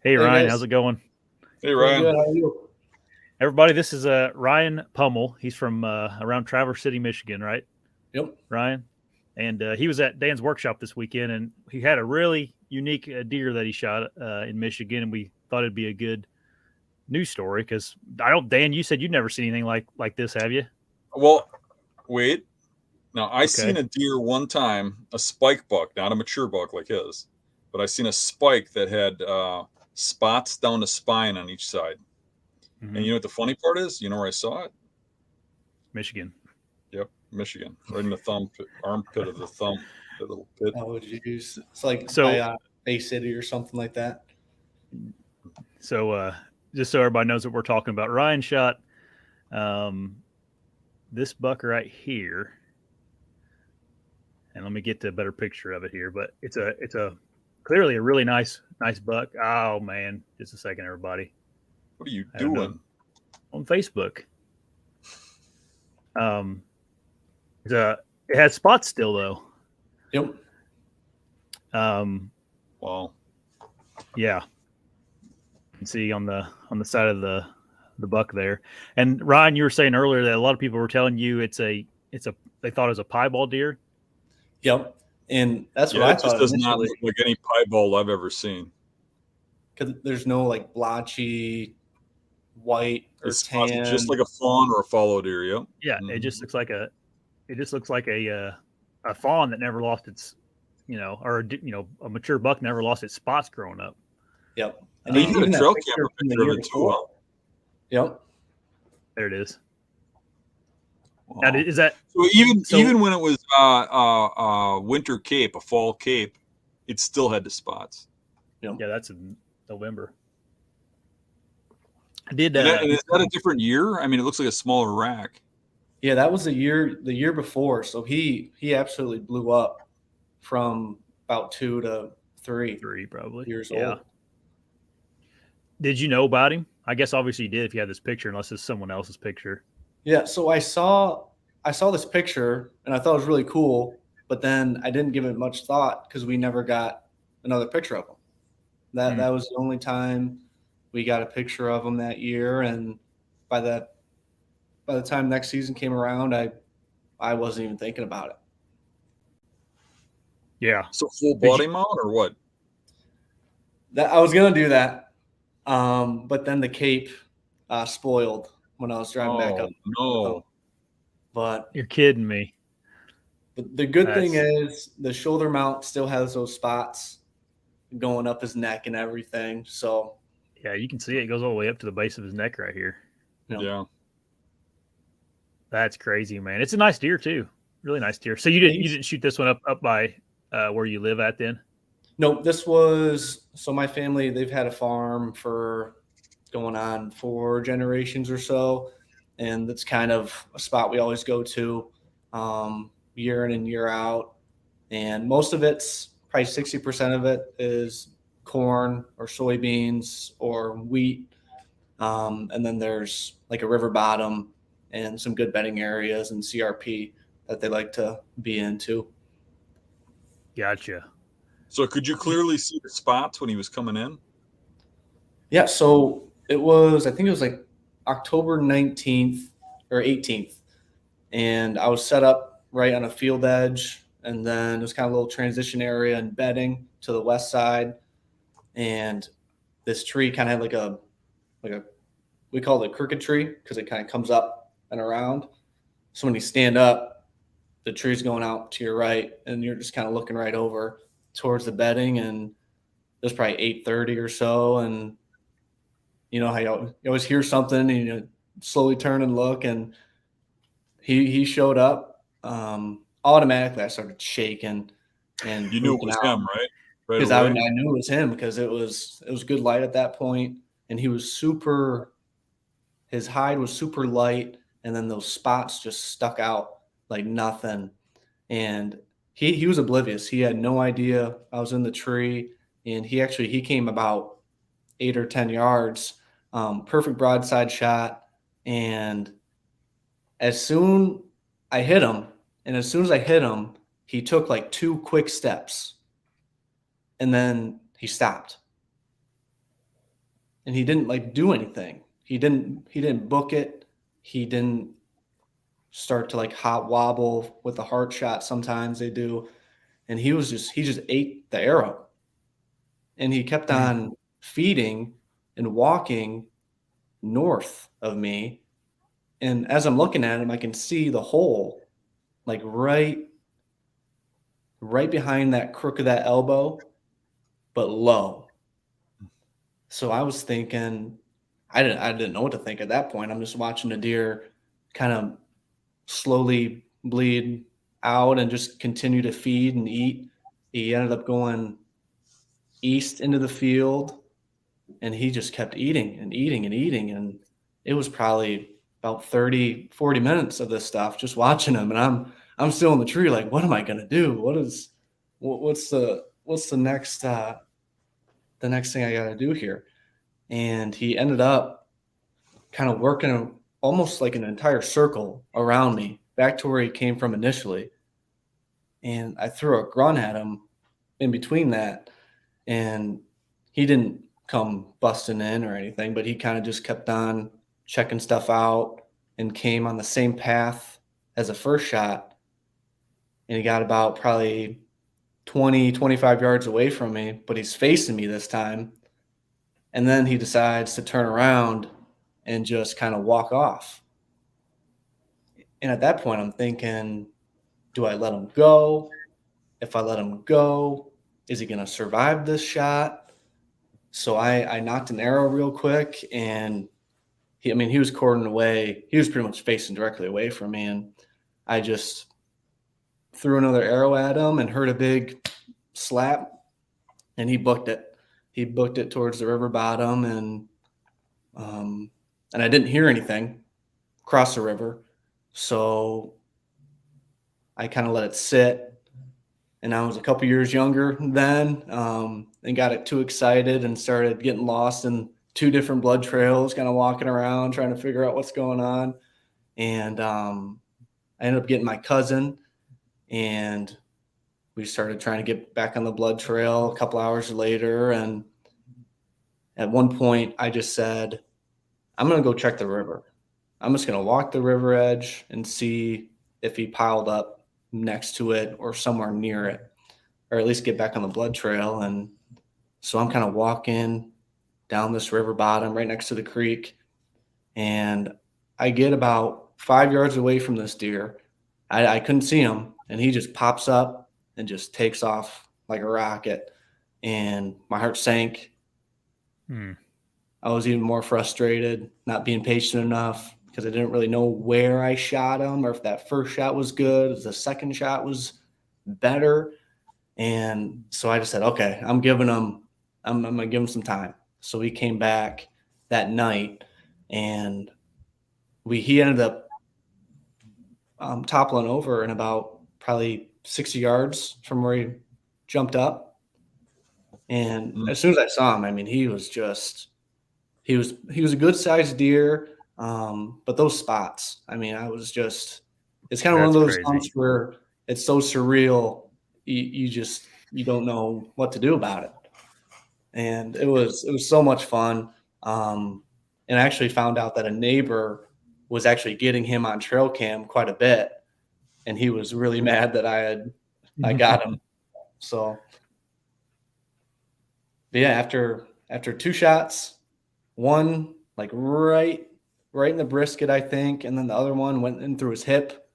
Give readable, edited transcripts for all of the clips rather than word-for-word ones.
Hey, Hey Ryan, how's guys, it going? Hey pretty Ryan. good. How are you? Everybody, this is Ryan Pummell. He's from around Traverse City, Michigan, right, Yep. Ryan? And he was at Dan's workshop this weekend, and he had a really unique deer that he shot in Michigan, and we thought it'd be a good news story because I don't. Dan, you said you'd never seen anything like this, have you? Well, wait. Now I seen Okay, a deer one time, a spike buck, not a mature buck like his, but I seen a spike that had spots down the spine on each side. And hmm you know what the funny part is? You know where I saw it? Michigan. Yep, Michigan, right in the armpit of the thumb, the little pit. Oh, geez. It's like by So, Bay City or something like that. so just so everybody knows what we're talking about, Ryan shot um, this buck right here, and let me get to a better picture of it here. But it's a clearly a really nice buck. Oh man, just a second, everybody. What are you I don't know doing? on Facebook. Um, it's a it has spots still though. Yep. Um, Wow. yeah, you can see on the side of the buck there. And Ryan, you were saying earlier that a lot of people were telling you it's a they thought it was a piebald deer. Yep. And that's what Yeah, I it just thought does not initially, look like any piebald I've ever seen. because there's no like blotchy white or It's spots just tan. like a fawn or a fallow deer. Yep. Yeah, Hmm. it just looks like a fawn that never lost its or a mature buck never lost its spots growing up. Yep. And He had a even that trail picture camera from the picture of year it too. before. Huh? Yep. There it is. Now, Wow. is that So even so? even when it was winter cape, a fall cape, it still had the spots. Yep. Yeah, that's in November. Did And is that a different year? I mean, it looks like a smaller rack. Yeah, that was the year before. So he absolutely blew up from about 2 to 3 three probably? years Yeah. old. Did you know about him? I guess obviously you did if you had this picture, unless it's someone else's picture. Yeah, so I saw this picture and I thought it was really cool, but then I didn't give it much thought because we never got another picture of him. That Hmm. that was the only time we got a picture of him that year, and by the by the time next season came around, I wasn't even thinking about it. Yeah. So full Did you? body mount or what? That I was gonna do that, but then the Cape spoiled when I was driving back Oh up with him. no. But You're kidding me. the good thing That's is the shoulder mount still has those spots going up his neck and everything. So, yeah. You can see it goes all the way up to the base of his neck right here. you know, Yeah. That's crazy, man. It's a nice deer too. Really nice deer. So you he's didn't shoot this one up by where you live at then? no, this was so my family, they've had a farm for going on 4 generations or so. And that's kind of a spot we always go to year in and year out. And most of it's probably 60% of it is corn or soybeans or wheat. And then there's like a river bottom and some good bedding areas and CRP that they like to be into. Gotcha. So could you clearly see the spots when he was coming in? Yeah, so I think it was like October 19th or 18th. And I was set up right on a field edge. And then there's kind of a little transition area and bedding to the west side. And this tree kind of had like a, we call it a crooked tree because it kind of comes up and around. So when you stand up, the tree's going out to your right and you're just kind of looking right over towards the bedding. And it was probably 8:30 or so. And you know how you always hear something and you slowly turn and look, and he showed up. Automatically I started shaking and You knew it freaking was out him, right? Right because I away. knew it was him because it was good light at that point, and he was super. His hide was super light, and then those spots just stuck out like nothing. And he was oblivious. He had no idea I was in the tree, and he came about 8 or 10 yards, perfect broadside shot. And as soon I hit him, and as soon as I hit him, he took like 2 quick steps, and then he stopped. and he didn't like do anything. He didn't book it. He didn't start to like hot wobble with the heart shot. Sometimes they do. And he just ate the arrow, and he kept on feeding and walking north of me. And as I'm looking at him, I can see the hole like right behind that crook of that elbow, but low. So I was thinking, I didn't know what to think at that point. I'm just watching the deer kind of slowly bleed out and just continue to feed and eat. He ended up going east into the field, and he just kept eating and eating and eating. And it was probably about 30-40 minutes of this stuff, just watching him. And I'm still in the tree, like, what am I gonna do? What's the next thing I gotta do here? And he ended up kind of working almost like an entire circle around me, back to where he came from initially. And I threw a grunt at him in between that, and he didn't come busting in or anything, but he kind of just kept on checking stuff out and came on the same path as the first shot. And he got about probably 20-25 yards away from me, but he's facing me this time. And then he decides to turn around and just kind of walk off. And at that point, I'm thinking, do I let him go? If I let him go, is he going to survive this shot? So I knocked an arrow real quick, and he was cordoned away. He was pretty much facing directly away from me, and I just threw another arrow at him and heard a big slap, and he booked it. He booked it towards the river bottom, and I didn't hear anything cross the river. So I kind of let it sit. And I was a couple years younger then, and got it too excited and started getting lost in two different blood trails, kind of walking around trying to figure out what's going on. And I ended up getting my cousin, and we started trying to get back on the blood trail a couple hours later. And at one point, I just said, I'm going to go check the river. I'm just going to walk the river edge and see if he piled up next to it or somewhere near it, or at least get back on the blood trail. And so I'm kind of walking down this river bottom right next to the creek, and I get about 5 yards away from this deer. I couldn't see him, and he just pops up and just takes off like a rocket, and my heart sank. I was even more frustrated, not being patient enough, because I didn't really know where I shot him, or if that first shot was good, if the second shot was better. And so I just said, okay, I'm gonna give him some time. So he came back that night, and he ended up toppling over in about probably 60 yards from where he jumped up. And as soon as I saw him, he was a good sized deer. But those spots, it's kind of one of those hunts where it's so surreal. You don't know what to do about it. And it was so much fun. And I actually found out that a neighbor was actually getting him on trail cam quite a bit. And he was really mad that I got him. So, but yeah, after two shots, one like right in the brisket, I think, and then the other one went in through his hip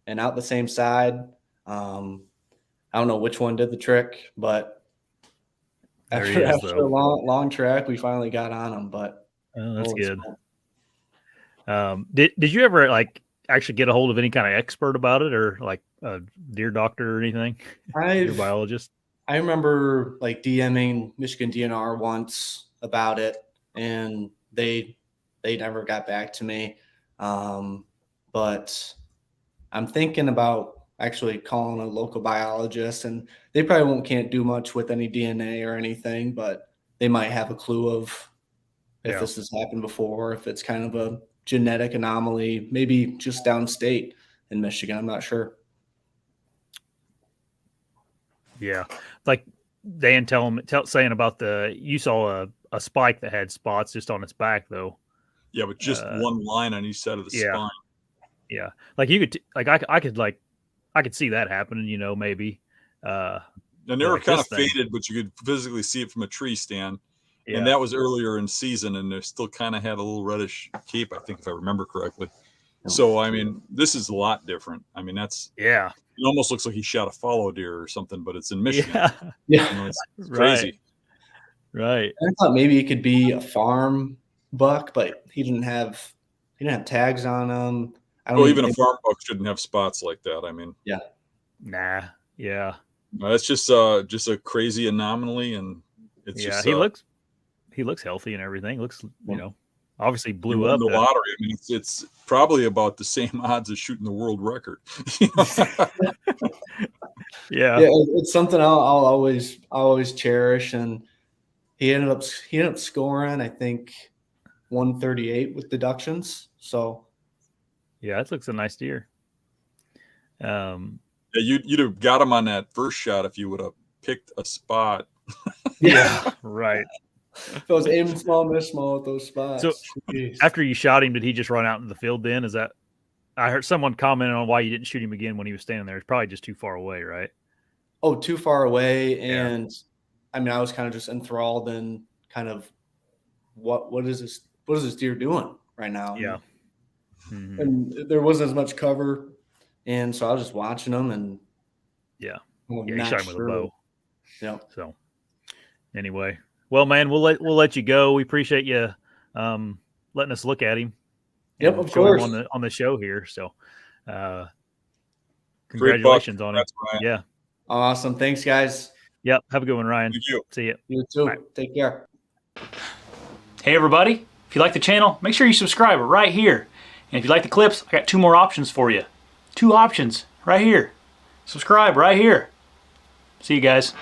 and out the same side. I don't know which one did the trick, but after a long track, we finally got on him. But that's good. Did you ever actually get a hold of any kind of expert about it, or like a deer doctor or anything? Deer biologist? I remember DMing Michigan DNR once about it, and they never got back to me. But I'm thinking about actually calling a local biologist, and they probably can't do much with any DNA or anything, but they might have a clue of if this has happened before, if it's kind of a genetic anomaly, maybe just downstate in Michigan. I'm not sure. Yeah. Dan saying about you saw a spike that had spots just on its back though. Yeah, but just one line on each side of the spine. Yeah, like you could I could see that happening, maybe. And they were kind of faded, but you could physically see it from a tree stand. Yeah. And that was earlier in season, and they still kind of had a little reddish cape, I think, if I remember correctly. So, I mean, this is a lot different. I mean, it almost looks like he shot a fallow deer or something, but it's in Michigan. Yeah. It's crazy. Right. I thought maybe it could be a farm buck, but he didn't have tags on him. Even a farm buck shouldn't have spots like that. I mean, yeah. Nah. Yeah. That's just a crazy anomaly, and it's just he looks healthy and everything. Looks, obviously blew up the lottery. I mean, it's probably about the same odds as shooting the world record. Yeah, it's something I'll always cherish. And he ended up scoring, I think, 138 with deductions. So yeah, it looks a nice deer. You'd have got him on that first shot if you would have picked a spot. Yeah, right. If I was aiming small, miss small with those spots. So after you shot him, did he just run out into the field then? Is that I heard someone commenting on why you didn't shoot him again when he was standing there. It's probably just too far away, right? Oh, too far away. And I mean, I was kind of just enthralled in kind of what is this deer doing right now? Yeah. And there wasn't as much cover. And so I was just watching them and he shot him with a bow. Yeah. So anyway, well, man, we'll let you go. We appreciate you letting us look at him. Yep, of course. On the show here. So congratulations on it. Yeah. Awesome. Thanks, guys. Yep. Have a good one, Ryan. Thank you. See you. You too. Bye. Take care. Hey, everybody. If you like the channel, make sure you subscribe right here. And if you like the clips, I got 2 more options for you. 2 options right here. Subscribe right here. See you guys.